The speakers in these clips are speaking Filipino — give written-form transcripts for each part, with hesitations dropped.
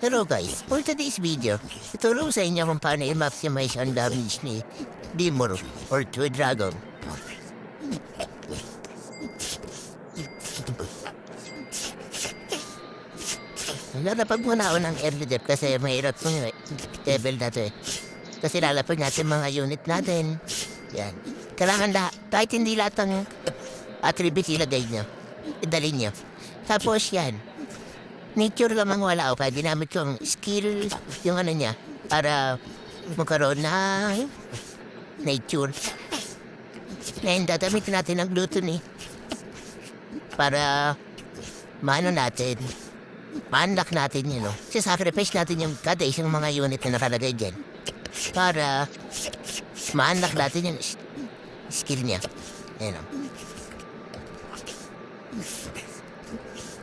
Hello guys, for today's video, ituro sa inyo kung paano i-maximize ang damage ni Limur or True Dragon. Lalapag muna ako ng early death kasi mahirap yung level na to eh. Kasi lalapag natin mga unit natin. Yan. Kailangan kahit hindi lahat ng attributes ilagay nyo, idalin nyo. Tapos yan, nature lamang wala ako kaya ginamit ko ang skill, yung ano niya, para magkaroon ng nature. Ngayon, dadamitin natin ang gluttony para maano natin, ma-unlock natin yun, no? Sacrifice natin yung kada isang mga unit na nakalagay dyan para ma-unlock natin yung skill niya. Ayan, no?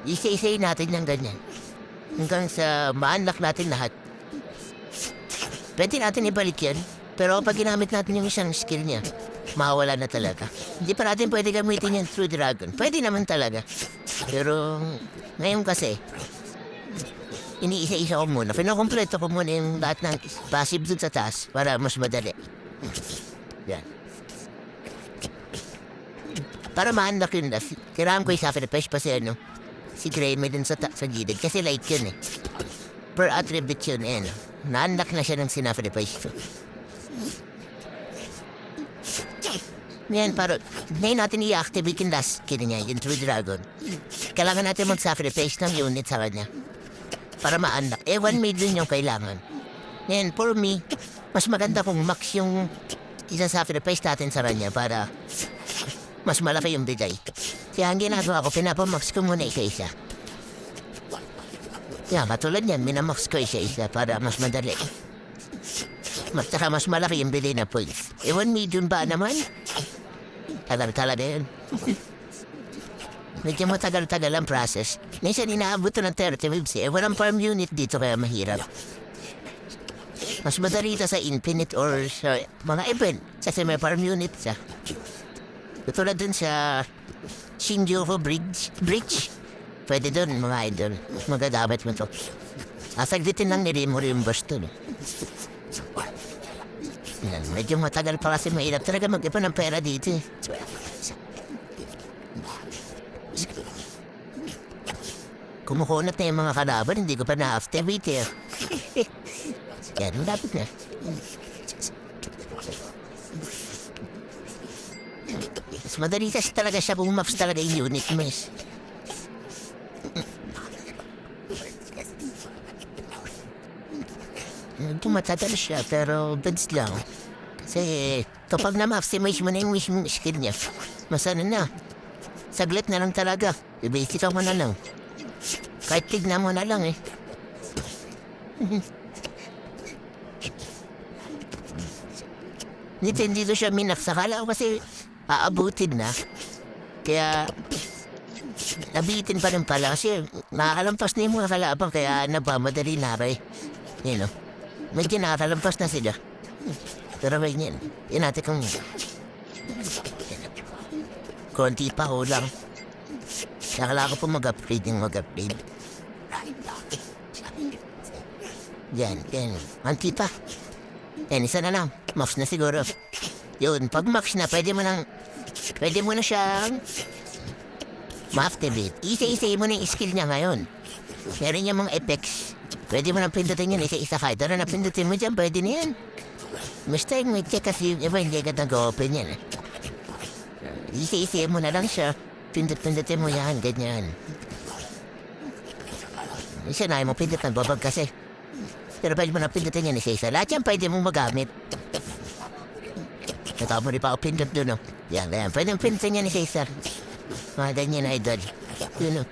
Isa-isayin natin yung ganyan hanggang sa ma-unlock natin lahat. Pwede natin ibalik yan, pero pag ginamit natin yung isang skill niya, mawala na talaga. Hindi pa natin pwede gamitin yung True Dragon. Pwede naman talaga. Pero ngayon kasi, iniisa-isa ko muna. Pinakompleto ko muna yung lahat ng passive dun sa taas para mas madali. Yan. Para ma-unlock yun, kailangan ko i-sacrifice pa si ano, si Grey dun sa gilid. Kasi light yun eh. Per attribute yun eh, no? Na-unlock na siya ng sinacrifice ko. Ngayon, para ngayon natin i-activate yung last skill niya, yung True Dragon. Kailangan natin mag-sacrifice ng unit sa kanya para ma-unlock. 1 million yung kailangan. Ngayon, for me, mas maganda kung max yung isa-sacrifice natin sa kanya para mas malaki yung bigay. Kaya ang ginagawa ko, pinapamax ko muna isa-isa. Kaya katulad yan, minamax ko isa-isa para mas madali. Saka mas malaki yung bigay na points. 1 million ba naman? Talaga yun. Medyo matagal-tagal ang process. Minsan inaabot ng 30 waves eh. Walang farm unit dito kaya mahirap. Mas madali ito sa Infinite or sa mga event. Kasi may farm unit siya. Tulad dun sa Shinjuku Bridge. Pwede dun mga idol. Magagamit mo to. Sasaglitin lang nili mo yung boss dun. Yan, medyo matagal pa kasi mahirap talaga mag-ipa ng pera dito eh. Kumukunat na yung mga kalaban, hindi ko pa na-activate eh. Yan, malapit na. Mas madali kasi talaga siya kung maps talaga yung unit mo eh. Medyo matagal siya, pero bids lang. Kasi kapag na-maximize mo na yung skill niya, mas ano na, saglit na lang talaga. I-basic mo na lang. Kahit tignan mo na lang eh. Hindi siya minak sa kala ko kasi aabutin na. Kaya nabitin pa rin pala kasi nakakalampas na yung mga kalabang kaya napamadali na rin. You know. Medyo nakakalampas na sila. Pero may yan. Yan natin kung konti pa ho lang. Nakala ko po mag-upgrade yung mag-upgrade. Yan. Konti pa. Yan, isa na lang. Max na siguro. Yun, pag max na, pwede mo na siyang ma-activate. Isa-isa mo na yung skill niya ngayon. Meron niya mga effects. Pwede mo nang pindutin yun isa-isa kahit ano na pindutin mo dyan, pwede na yan. Basta yung may check kasi yung iba hindi agad nag-open yan. Isa-isa mo na lang siya. Pindutin mo yan, ganyan. Isa na mo pindut ng babag kasi. Pero pwede mo nang pindutin yan isa-isa. Lahat yan pwede mong magamit. Natawag mo rin pa ako pindut doon, no? Yan. Pwede mong pindutin yan isa-isa. Mga ganyan, idol. Yun, no?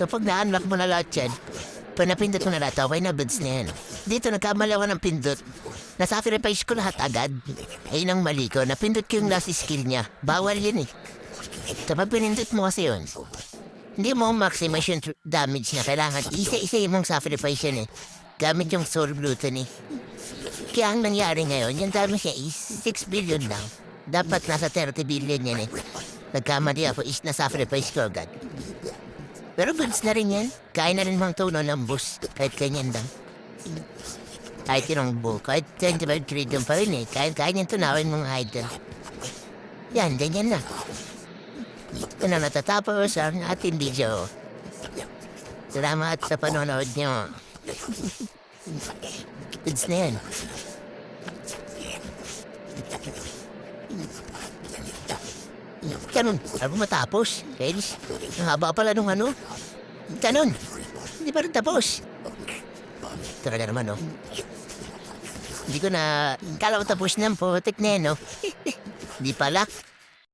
So pag na-unlock mo na lahat yan, pag napindot mo na lahat, okay na bids na yan. Dito nagkamali ako ng pindot. Nasacrifice ko lahat agad. Ayun ang mali ko. Napindot ko yung last skill niya. Bawal yun eh. So pag pinindot mo kasi yun, hindi mo maximize yung damage na kailangan. Isa-isa yung mong sacrifice yun eh. Gamit yung soul gluttony. Kaya ang nangyari ngayon, yung damage niya is 6 billion lang. Dapat nasa 30 billion yan eh. Nagkamali ako is na-sacrifice ko agad. Pero goods na rin yan. Kain na rin mga tuno ng bus. Kahit ganyan lang. Kahit yung buo. Kahit 25 trillion pa rin eh. Kahit yung tunawin mga idol. Yan, ganyan na. Ito na natatapos ang ating video. Salamat sa panonood nyo. Goods na yan. Ganun, ano matapos? Guys, ang haba pala nung ano. Ganun, hindi pa rin tapos. Talaga naman, no? Hindi ko na, kala ko tapos na ang putik na yan, no? Hindi pala.